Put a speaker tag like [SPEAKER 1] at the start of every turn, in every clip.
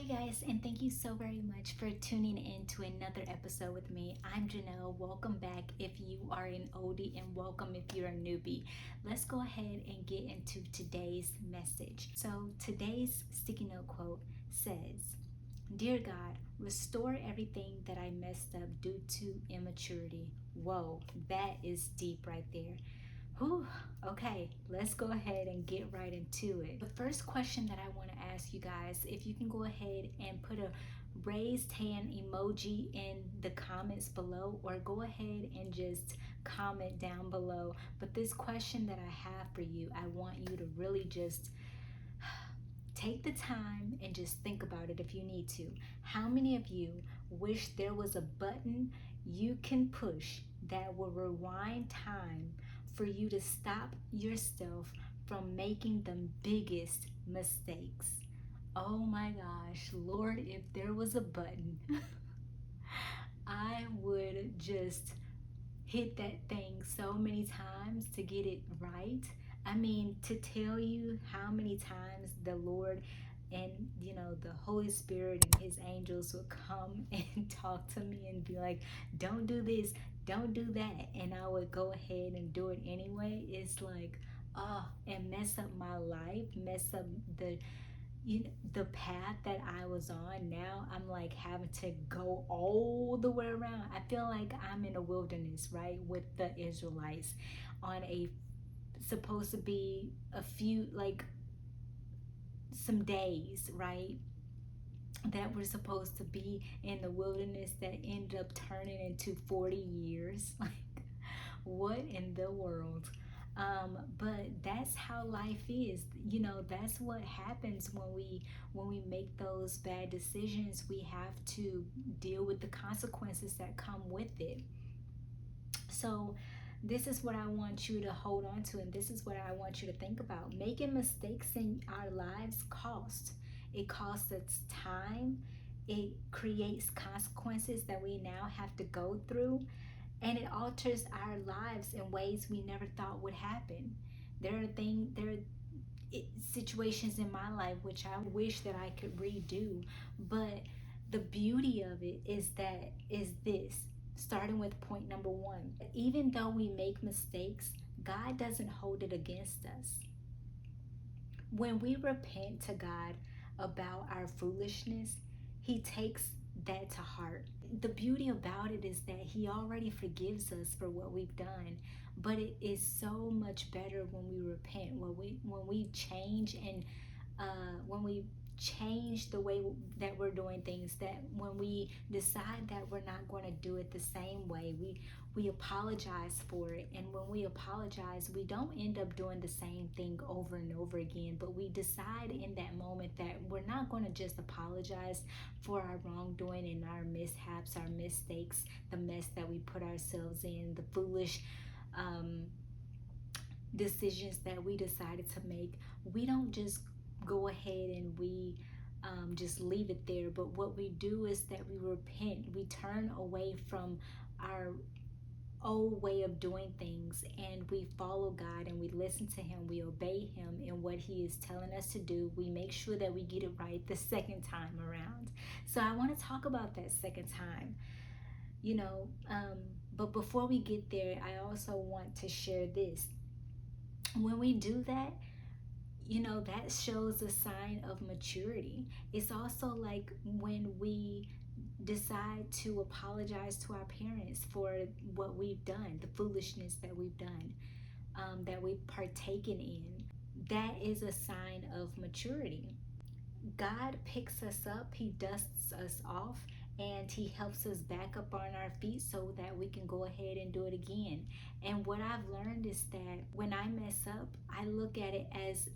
[SPEAKER 1] Hi, guys, and thank you so very much for tuning in to another episode with me. I'm Janelle. Welcome back if you are an oldie, and welcome if you're a newbie. Let's go ahead and get into today's message. So, today's sticky note quote says, Dear God, restore everything that I messed up due to immaturity. Whoa, that is deep right there. Whew, okay, let's go ahead and get right into it. The first question that I want to ask you guys, if you can go ahead and put a raised hand emoji in the comments below, or go ahead and just comment down below. But this question that I have for you, I want you to really just take the time and just think about it if you need to. How many of you wish there was a button you can push that will rewind time for you to stop yourself from making the biggest mistakes? Oh my gosh, Lord, if there was a button, I would just hit that thing so many times to get it right. I mean, to tell you how many times the Lord and the Holy Spirit and his angels would come and talk to me and be like, don't do this, don't do that, and I would go ahead and do it anyway. It's like, oh, and mess up my life, mess up the the path that I was on. Now I'm like having to go all the way around. I feel like I'm in a wilderness, right, with the Israelites on a supposed to be a few, like, some days, right, that we're supposed to be in the wilderness that ended up turning into 40 years. Like, what in the world? But that's how life is. That's what happens when we make those bad decisions. We have to deal with the consequences that come with it. So this is what I want you to hold on to, and this is what I want you to think about. Making mistakes in our lives cost. It costs us time. It creates consequences that we now have to go through, and it alters our lives in ways we never thought would happen. There are situations in my life which I wish that I could redo, but the beauty of it is this. Starting with point number one, even though we make mistakes, God doesn't hold it against us. When we repent to God about our foolishness, He takes that to heart. The beauty about it is that He already forgives us for what we've done, but it is so much better when we repent, when we change, and when we change the way that we're doing things, that when we decide that we're not going to do it the same way, we apologize for it. And when we apologize, we don't end up doing the same thing over and over again, but we decide in that moment that we're not going to just apologize for our wrongdoing and our mishaps, our mistakes, the mess that we put ourselves in, the foolish decisions that we decided to make. We don't just go ahead and we just leave it there. But what we do is that we repent, we turn away from our old way of doing things, and we follow God, and we listen to Him, we obey Him in what He is telling us to do. We make sure that we get it right the second time around. So I want to talk about that second time. you know um, but before we get there, I also want to share this. When we do that, that shows a sign of maturity. It's also like when we decide to apologize to our parents for what we've done, the foolishness that we've done, that we've partaken in. That is a sign of maturity. God picks us up, He dusts us off, and He helps us back up on our feet so that we can go ahead and do it again. And what I've learned is that when I mess up, I look at it as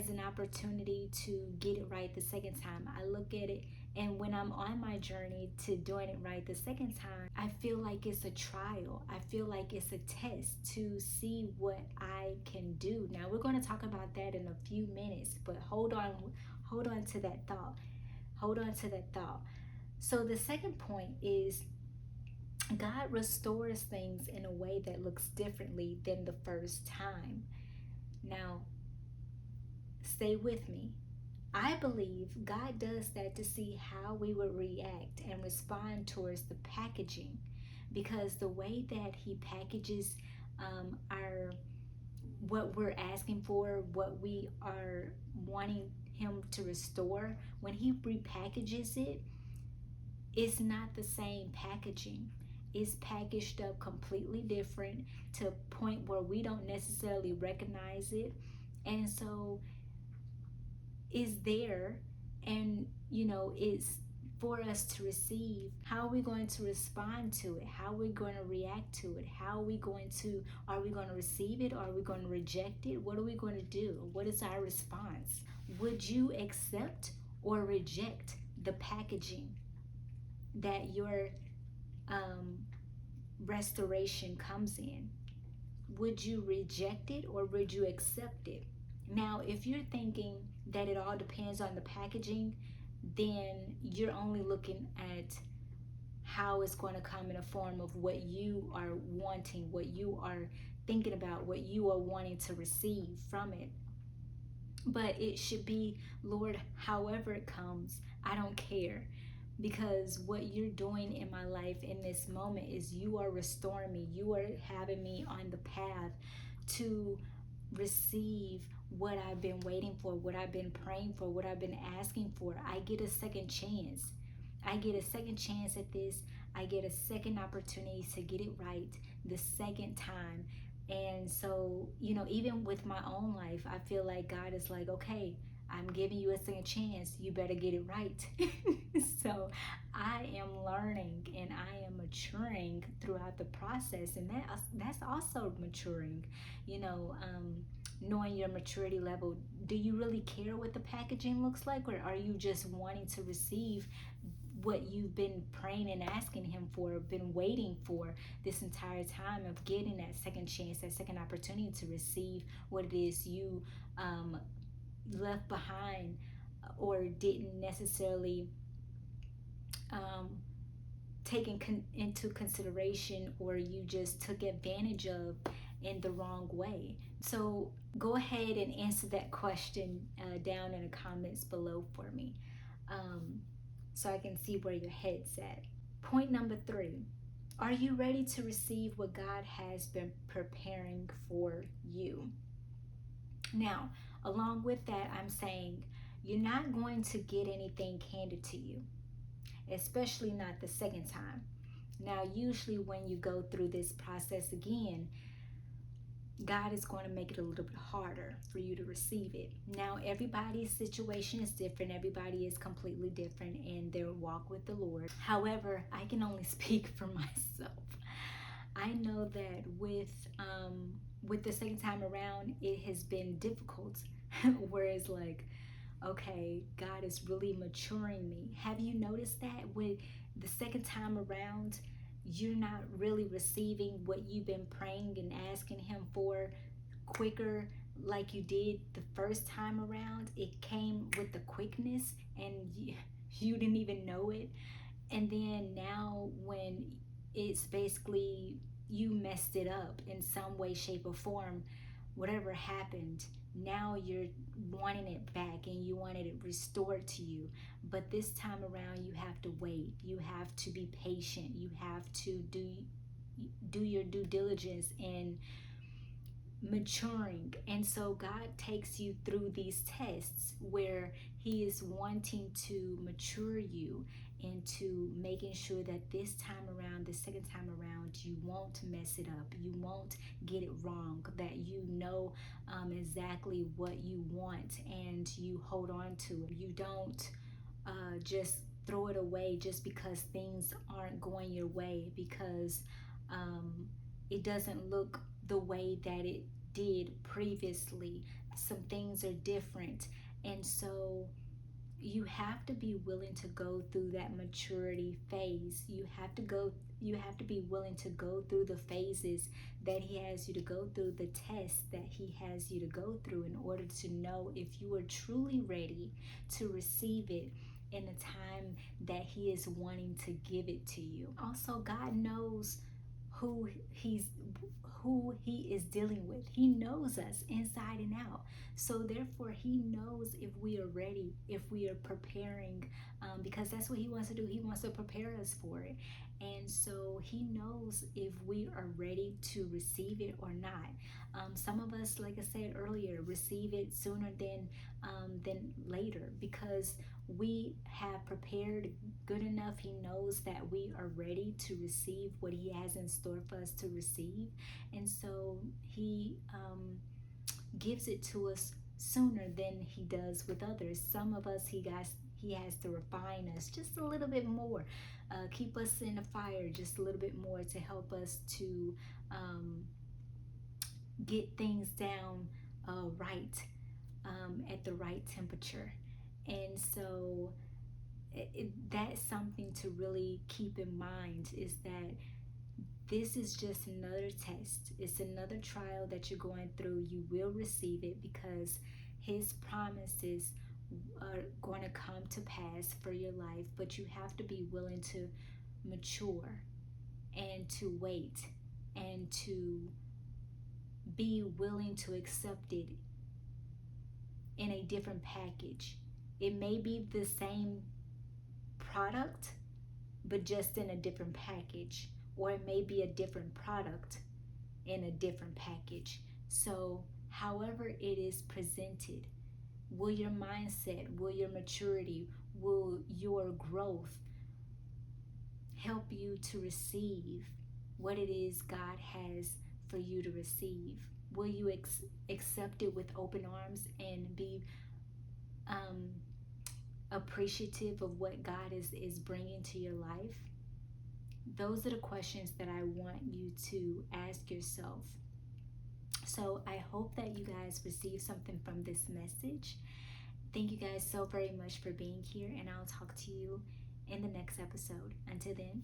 [SPEAKER 1] an opportunity to get it right the second time. I look at it, and when I'm on my journey to doing it right the second time, I feel like it's a trial. I feel like it's a test to see what I can do. Now, we're going to talk about that in a few minutes, but hold on to that thought. Hold on to that thought. So the second point is, God restores things in a way that looks differently than the first time. Now, stay with me. I believe God does that to see how we would react and respond towards the packaging, because the way that He packages our what we're asking for, what we are wanting Him to restore, when He repackages it, it's not the same packaging. It's packaged up completely different to a point where we don't necessarily recognize it. And so it's there, and it's for us to receive. How are we going to respond to it? How are we going to react to it? Are we going to receive it, or are we going to reject it? What are we going to do? What is our response? Would you accept or reject the packaging that your um, restoration comes in? Would you reject it, or would you accept it? Now, if you're thinking that it all depends on the packaging, then you're only looking at how it's going to come in a form of what you are wanting, what you are thinking about, what you are wanting to receive from it. But it should be, Lord, however it comes, I don't care. Because what you're doing in my life in this moment is you are restoring me. You are having me on the path to receive what I've been waiting for, what I've been praying for, what I've been asking for. I get a second chance. I get a second chance at this. I get a second opportunity to get it right the second time. And so, even with my own life, I feel like God is like, okay, I'm giving you a second chance. You better get it right. So I am learning and I am maturing throughout the process. And that's also maturing, knowing your maturity level. Do you really care what the packaging looks like, or are you just wanting to receive what you've been praying and asking Him for, been waiting for this entire time of getting that second chance, that second opportunity to receive what it is you left behind or didn't necessarily um, take into consideration, or you just took advantage of in the wrong way? So go ahead and answer that question down in the comments below for me, so I can see where your head's at. Point number 3. Are you ready to receive what God has been preparing for you? Now, along with that, I'm saying you're not going to get anything handed to you, especially not the second time. Now, usually when you go through this process again, God is going to make it a little bit harder for you to receive it. Now, everybody's situation is different. Everybody is completely different in their walk with the Lord. However, I can only speak for myself. I know that with the second time around, it has been difficult. Whereas, like, okay, God is really maturing me. Have you noticed that with the second time around, you're not really receiving what you've been praying and asking Him for quicker like you did the first time around? It came with the quickness, and you didn't even know it. And then now, when it's basically you messed it up in some way, shape, or form, whatever happened, now you're wanting it back and you wanted it restored to you. But this time around, you have to wait. You have to be patient. You have to do your due diligence in maturing. And so God takes you through these tests where He is wanting to mature you into making sure that this time around, the second time around, you won't mess it up, you won't get it wrong, that you know exactly what you want and you hold on to it. You don't just throw it away just because things aren't going your way, because it doesn't look the way that it did previously. Some things are different. And so you have to be willing to go through that maturity phase. You have to be willing to go through the phases that He has you to go through, the tests that He has you to go through, in order to know if you are truly ready to receive it in the time that He is wanting to give it to you. Also, God knows who he is dealing with. He knows us inside and out. So therefore, he knows if we are ready, if we are preparing, because that's what he wants to do. He wants to prepare us for it. And so he knows if we are ready to receive it or not. Some of us, like I said earlier, receive it sooner than later, because we have prepared good enough. He knows that we are ready to receive what he has in store for us to receive. And so he gives it to us sooner than he does with others. Some of us, he has to refine us just a little bit more, keep us in the fire just a little bit more, to help us to get things down right, at the right temperature. And so that's something to really keep in mind, is that this is just another test. It's another trial that you're going through. You will receive it, because his promises are going to come to pass for your life, but you have to be willing to mature and to wait and to be willing to accept it in a different package. It may be the same product, but just in a different package, or it may be a different product in a different package. So, however it is presented, will your mindset, will your maturity, will your growth help you to receive what it is God has for you to receive? Will you accept it with open arms and be appreciative of what God is bringing to your life? Those are the questions that I want you to ask yourself. So I hope that you guys receive something from this message. Thank you guys so very much for being here, and I'll talk to you in the next episode. Until then,